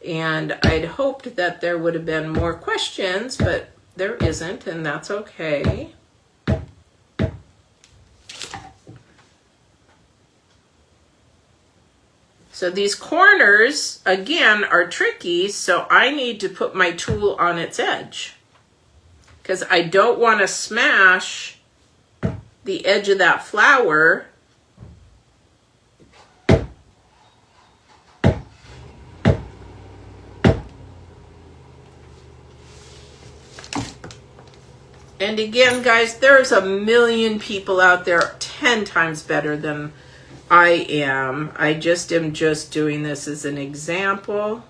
and I'd hoped that there would have been more questions, but there isn't, and that's okay. So these corners, again, are tricky, so I need to put my tool on its edge, because I don't want to smash the edge of that flower. And again, guys, there's a million people out there 10 times better than I am. I just am just doing this as an example.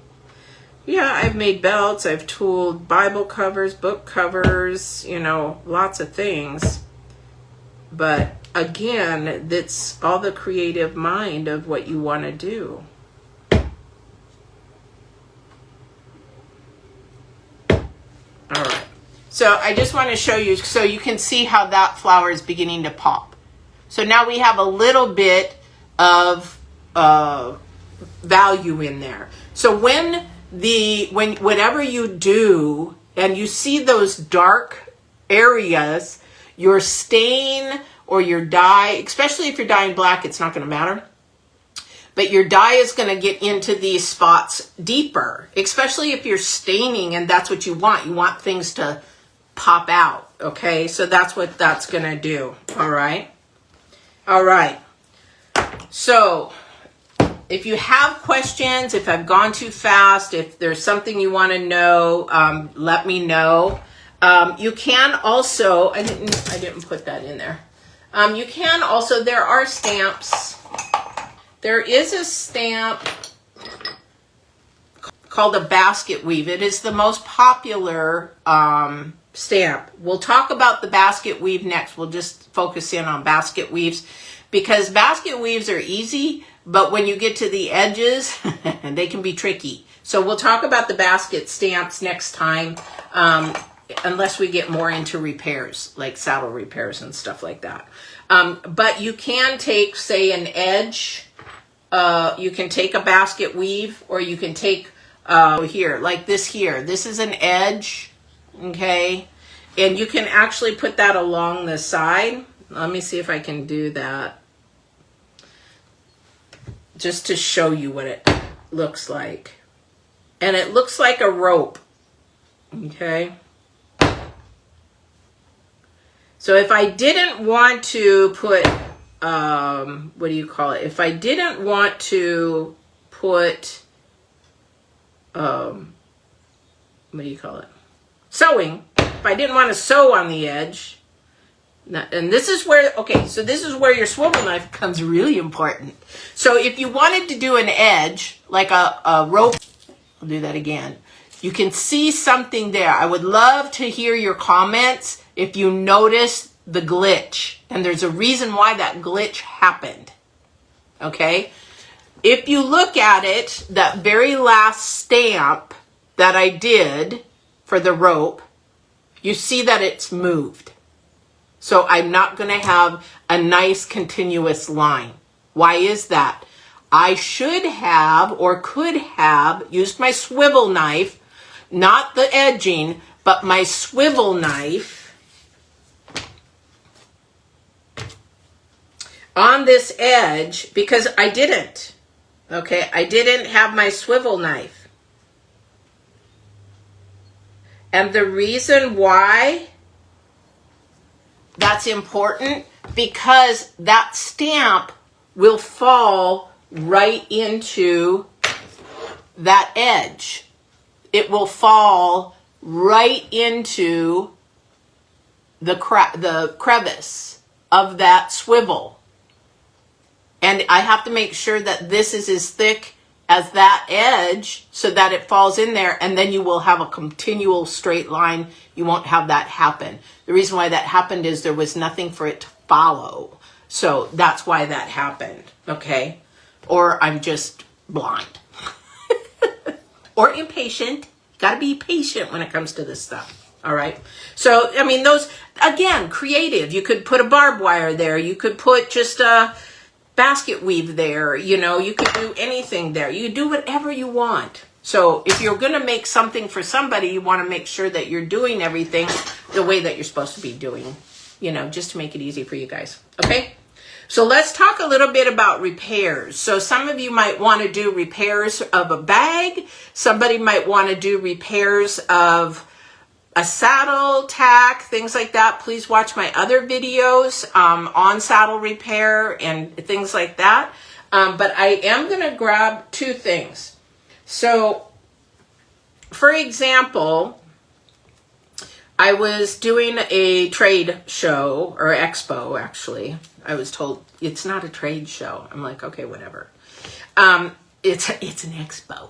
Yeah, I've made belts, I've tooled Bible covers, book covers, you know, lots of things. But again, that's all the creative mind of what you want to do. All right. So I just want to show you so you can see how that flower is beginning to pop. So now we have a little bit of value in there. So whatever you do and you see those dark areas, your stain or your dye, especially if you're dyeing black, it's not going to matter. but your dye is going to get into these spots deeper, especially if you're staining and that's what you want. You want things to pop out, okay? So that's what that's going to do, all right? All right. So if you have questions, if I've gone too fast, if there's something you want to know, let me know. You can also, I didn't put that in there. You can also, there are stamps. There is a stamp called a basket weave. It is the most popular stamp. We'll talk about the basket weave next. We'll just focus in on basket weaves because basket weaves are easy, but when you get to the edges, they can be tricky. So we'll talk about the basket stamps next time, unless we get more into repairs, like saddle repairs and stuff like that. But you can take, say, an edge. You can take a basket weave, or you can take here, like this here. This is an edge, okay? And you can actually put that along the side. Let me see if I can do that. Just to show you what it looks like. And it looks like a rope, okay? So if I didn't want to put, what do you call it? If I didn't want to put, what do you call it? Sewing. If I didn't want to sew on the edge, and this is where, okay, so this is where your swivel knife becomes really important. So if you wanted to do an edge, like a rope, I'll do that again. You can see something there. I would love to hear your comments if you notice the glitch. And there's a reason why that glitch happened. Okay? If you look at it, that very last stamp that I did for the rope, you see that it's moved. So I'm not going to have a nice continuous line. Why is that? I should have or could have used my swivel knife, not the edging, but my swivel knife on this edge, because I didn't. Okay, I didn't have my swivel knife. And the reason why that's important, because that stamp will fall right into that edge. It will fall right into the crevice of that swivel. And I have to make sure that this is as thick as that edge so that it falls in there, and then you will have a continual straight line. You won't have that happen. The reason why that happened is there was nothing for it to follow. So that's why that happened, okay? Or I'm just blind. Or impatient. Got to be patient when it comes to this stuff, all right? So, I mean, those, again, creative. You could put a barbed wire there. You could put just a basket weave there. You know, you could do anything there. You do whatever you want. So if you're going to make something for somebody, you want to make sure that you're doing everything the way that you're supposed to be doing, you know, just to make it easy for you guys, okay? So let's talk a little bit about repairs. So some of you might want to do repairs of a bag. Somebody might want to do repairs of a saddle, tack, things like that. Please watch my other videos on saddle repair and things like that. But I am going to grab two things. So, for example, I was doing a trade show, or expo, actually. I was told it's not a trade show. I'm like, okay, whatever. It's an expo.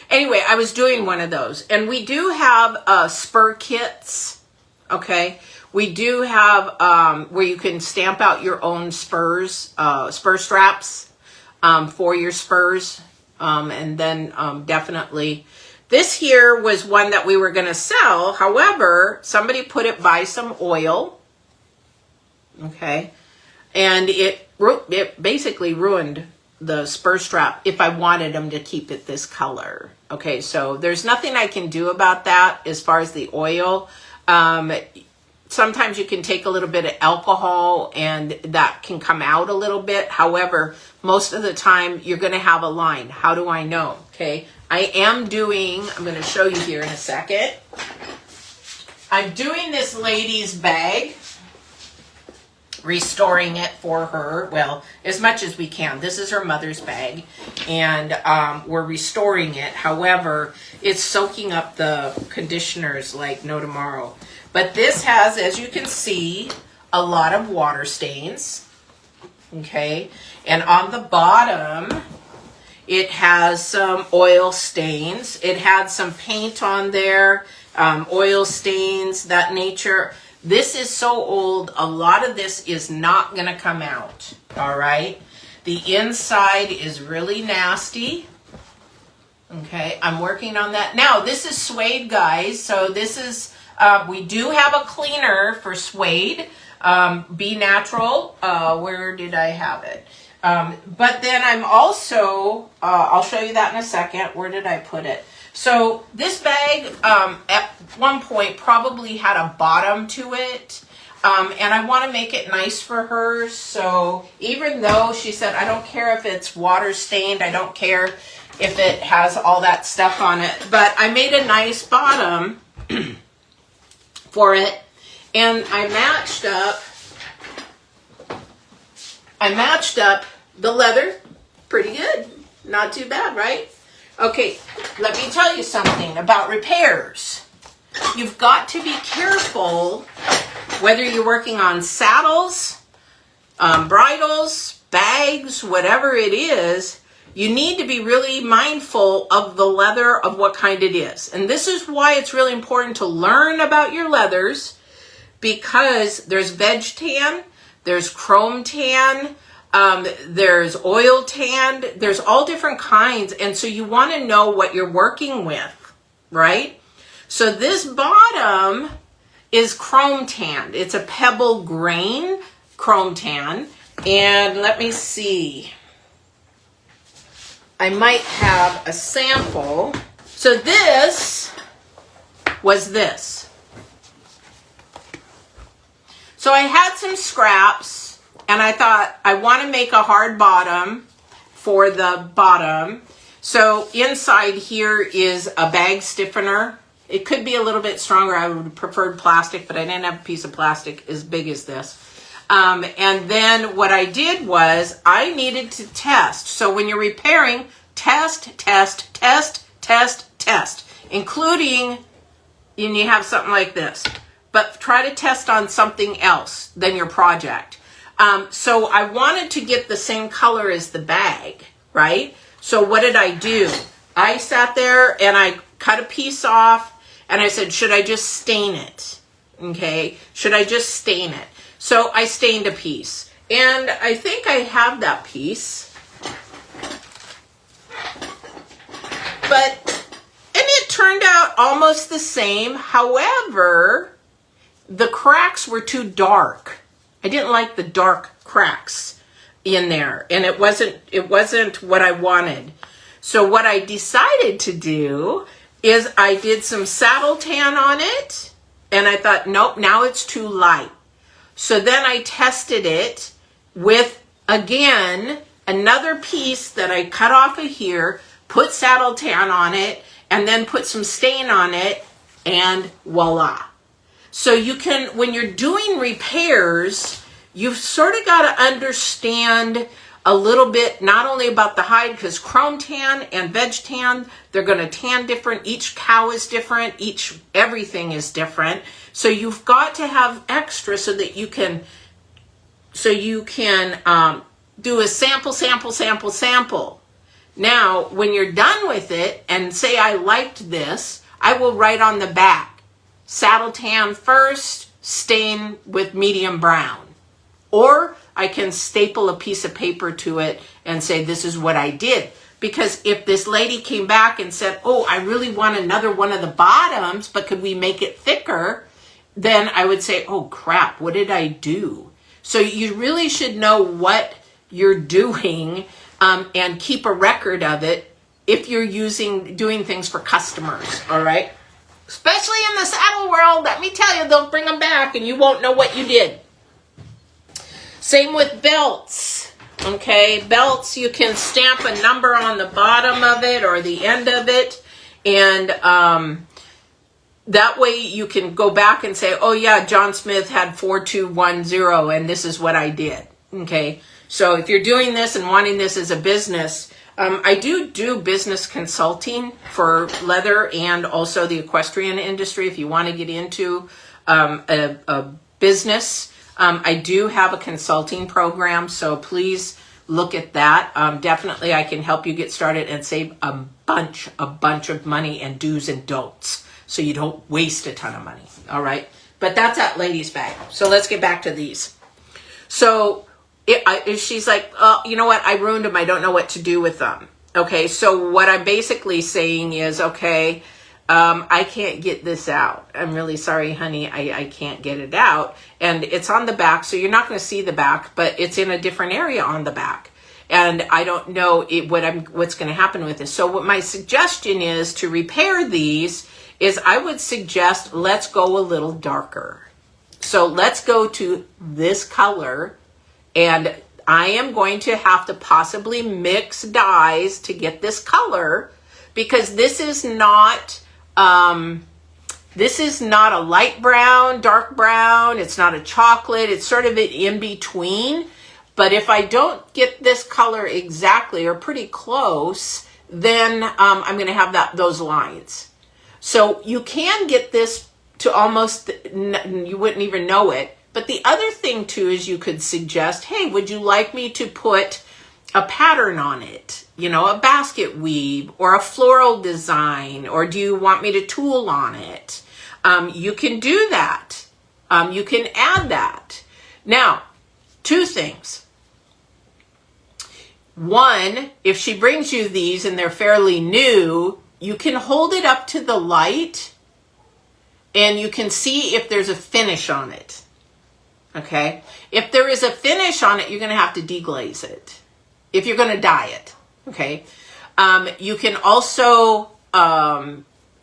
Anyway, I was doing one of those. And we do have spur kits, okay? We do have where you can stamp out your own spurs, spur straps for your spurs. And then definitely, this here was one that we were going to sell. However, somebody put it by some oil, okay? And it basically ruined the spur strap if I wanted them to keep it this color. Okay, so there's nothing I can do about that as far as the oil. sometimes you can take a little bit of alcohol and that can come out a little bit. However, most of the time you're going to have a line. How do I know? Okay, I'm going to show you here in a second. I'm doing this lady's bag, restoring it for her, well, as much as we can. This is her mother's bag, and we're restoring it. However, it's soaking up the conditioners like no tomorrow. But this has, as you can see, a lot of water stains, okay? And on the bottom, it has some oil stains. It had some paint on there, oil stains, that nature. This is so old, a lot of this is not going to come out, all right? The inside is really nasty. Okay, I'm working on that. Now, this is suede, guys, so this is... we do have a cleaner for suede, Be Natural. Where did I have it? But then I'm also, I'll show you that in a second. Where did I put it? So this bag at one point probably had a bottom to it. And I want to make it nice for her. So even though she said, I don't care if it's water stained, I don't care if it has all that stuff on it, but I made a nice bottom for it, and I matched up the leather pretty good. Not too bad, right? Okay, let me tell you something about repairs. You've got to be careful whether you're working on saddles, bridles, bags, whatever it is. You need to be really mindful of the leather, of what kind it is. And this is why it's really important to learn about your leathers, because there's veg tan, there's chrome tan, there's oil tan, there's all different kinds. And so you want to know what you're working with, right? So this bottom is chrome tan. It's a pebble grain chrome tan. And let me see. I might have a sample. So this was this. So I had some scraps, and I thought I want to make a hard bottom for the bottom. So inside here is a bag stiffener. It could be a little bit stronger. I would have preferred plastic, but I didn't have a piece of plastic as big as this. And then what I did was I needed to test. So when you're repairing, test, test, test, test, test, including, and you have something like this, but try to test on something else than your project. So I wanted to get the same color as the bag, right? So what did I do? I sat there and I cut a piece off and I said, should I just stain it? Okay, should I just stain it? So I stained a piece, and I think I have that piece, and it turned out almost the same. However, the cracks were too dark. I didn't like the dark cracks in there, and it wasn't what I wanted. So what I decided to do is I did some saddle tan on it, and I thought, nope, now it's too light. So then I tested it with, again, another piece that I cut off of here, put saddle tan on it, and then put some stain on it, and voila. So you can, when you're doing repairs, you've sort of got to understand a little bit, not only about the hide, because chrome tan and veg tan, they're going to tan different. Each cow is different. Everything is different. So you've got to have extra so that you can do a sample. Now, when you're done with it, and say I liked this, I will write on the back, saddle tan first, stain with medium brown. Or I can staple a piece of paper to it and say, this is what I did. Because if this lady came back and said, oh, I really want another one of the bottoms, but could we make it thicker? Then I would say, oh crap, what did I do? So you really should know what you're doing and keep a record of it if you're doing things for customers, all right? Especially in the saddle world, let me tell you, they'll bring them back and you won't know what you did. Same with belts. Okay, belts, you can stamp a number on the bottom of it or the end of it, and that way you can go back and say, oh yeah, John Smith had 4210 and this is what I did. Okay, so if you're doing this and wanting this as a business, I do business consulting for leather and also the equestrian industry. If you want to get into a business, I do have a consulting program, so please look at that. Definitely I can help you get started and save a bunch of money and do's and don'ts, so you don't waste a ton of money. All right, but that's that ladies bag. So let's get back to these. So she's like, oh, you know what? I ruined them. I don't know what to do with them. Okay, so what I'm basically saying is, okay, I can't get this out. I'm really sorry, honey. I can't get it out. And it's on the back, so you're not going to see the back, but it's in a different area on the back. And I don't know what's going to happen with this. So what my suggestion is to repair these is I would suggest let's go a little darker. So let's go to this color, and I am going to have to possibly mix dyes to get this color, because this is not a light brown, dark brown. It's not a chocolate. It's sort of an in between. But if I don't get this color exactly or pretty close, then I'm going to have those lines. So you can get this to almost, you wouldn't even know it. But the other thing too is you could suggest, hey, would you like me to put a pattern on it? You know, a basket weave or a floral design, or do you want me to tool on it? You can do that. You can add that. Now, two things. One, if she brings you these and they're fairly new, you can hold it up to the light and you can see if there's a finish on it. Okay? If there is a finish on it, you're going to have to deglaze it if you're going to dye it. Okay? You can also,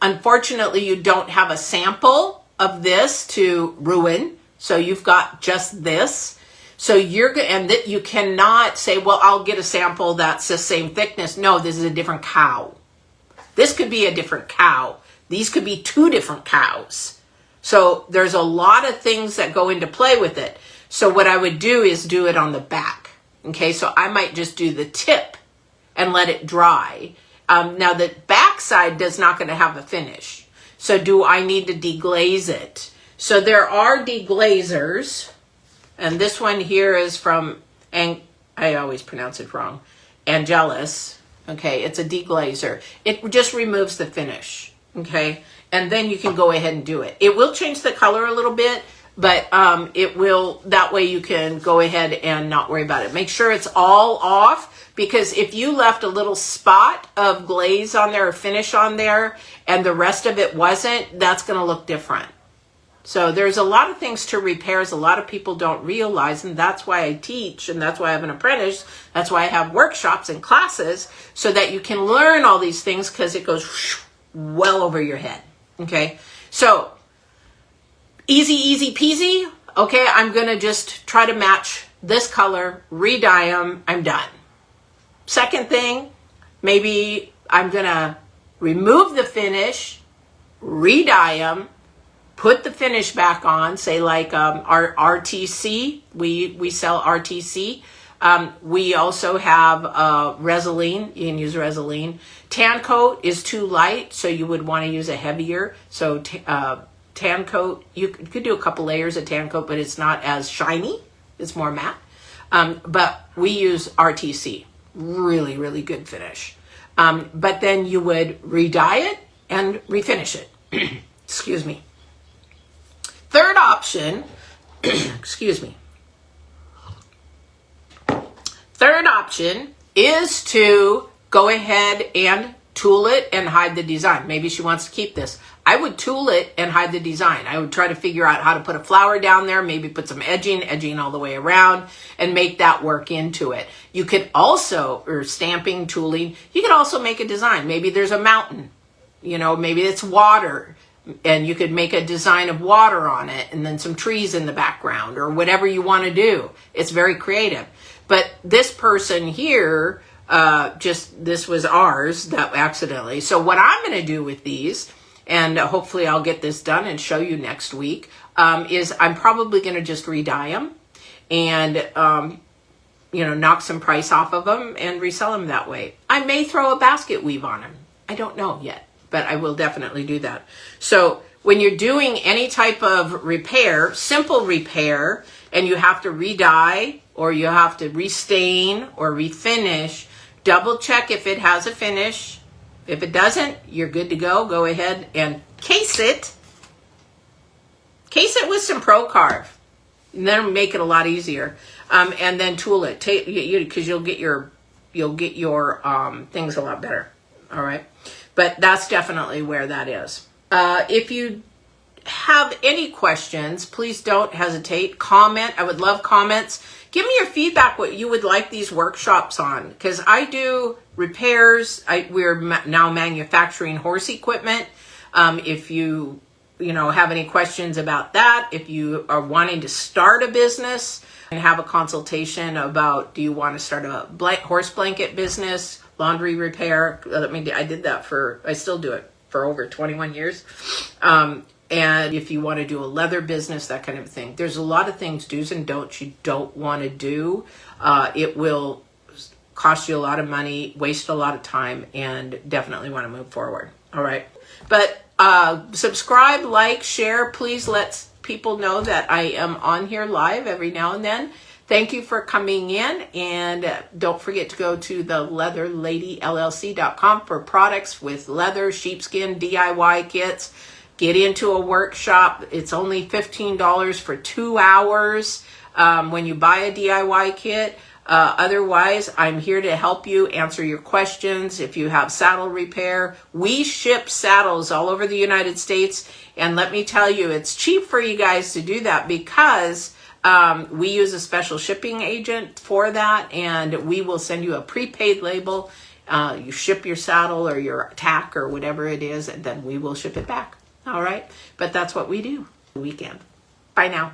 unfortunately, you don't have a sample of this to ruin, so you've got just this. So you cannot say, well, I'll get a sample that's the same thickness. No, this is a different cow. This could be a different cow. These could be two different cows. So there's a lot of things that go into play with it. So what I would do is do it on the back. Okay, so I might just do the tip and let it dry. Now the back side is not going to have a finish. So do I need to deglaze it? So there are deglazers. And this one here is from, and I always pronounce it wrong, Angelus. Okay, it's a deglazer. It just removes the finish. Okay, and then you can go ahead and do it. It will change the color a little bit, but it will, that way you can go ahead and not worry about it. Make sure it's all off, because if you left a little spot of glaze on there or finish on there and the rest of it wasn't, that's going to look different. So there's a lot of things to repairs a lot of people don't realize, and that's why I teach, and that's why I have an apprentice. That's why I have workshops and classes, so that you can learn all these things, because it goes well over your head. Okay, so easy peasy. Okay, I'm going to just try to match this color, re-dye them, I'm done. Second thing, maybe I'm going to remove the finish, re-dye them, put the finish back on, say like our RTC, we sell RTC. We also have Resolene, you can use Resolene. Tan coat is too light, so you would want to use a heavier. So tan coat, you could do a couple layers of tan coat, but it's not as shiny, it's more matte. But we use RTC, really good finish. But then you would re-dye it and refinish it. Excuse me. Third option, excuse me. Third option is to go ahead and tool it and hide the design. Maybe she wants to keep this. I would tool it and hide the design. I would try to figure out how to put a flower down there, maybe put some edging all the way around, and make that work into it. You could also, or stamping, tooling, you could also make a design. Maybe there's a mountain, you know, maybe it's water. And you could make a design of water on it and then some trees in the background or whatever you want to do. It's very creative. But this person here, this was ours that accidentally. So what I'm going to do with these, and hopefully I'll get this done and show you next week, is I'm probably going to just re-dye them and, knock some price off of them and resell them that way. I may throw a basket weave on them. I don't know yet, but I will definitely do that. So when you're doing any type of repair, simple repair, and you have to re-dye or you have to restain or refinish, double check if it has a finish. If it doesn't, you're good to go. Go ahead and case it. Case it with some Pro Carve. And that'll make it a lot easier. And then tool it, because you'll get your things a lot better. All right, but that's definitely where that is. If you have any questions, please don't hesitate. Comment. I would love comments. Give me your feedback, what you would like these workshops on, because I do repairs. We're now manufacturing horse equipment. If you have any questions about that, if you are wanting to start a business and have a consultation about, do you want to start a horse blanket business, laundry repair? I did that I still do it for over 21 years. And if you want to do a leather business, that kind of thing. There's a lot of things, do's and don'ts, you don't want to do. It will cost you a lot of money, waste a lot of time, and definitely want to move forward. All right. But subscribe, like, share. Please let people know that I am on here live every now and then. Thank you for coming in, and don't forget to go to the leatherladyllc.com for products with leather, sheepskin, DIY kits. Get into a workshop. It's only $15 for 2 hours when you buy a DIY kit. Otherwise, I'm here to help you answer your questions. If you have saddle repair, we ship saddles all over the United States. And let me tell you, it's cheap for you guys to do that because we use a special shipping agent for that. And we will send you a prepaid label. You ship your saddle or your tack or whatever it is, and then we will ship it back. All right. But that's what we do. Weekend. Bye now.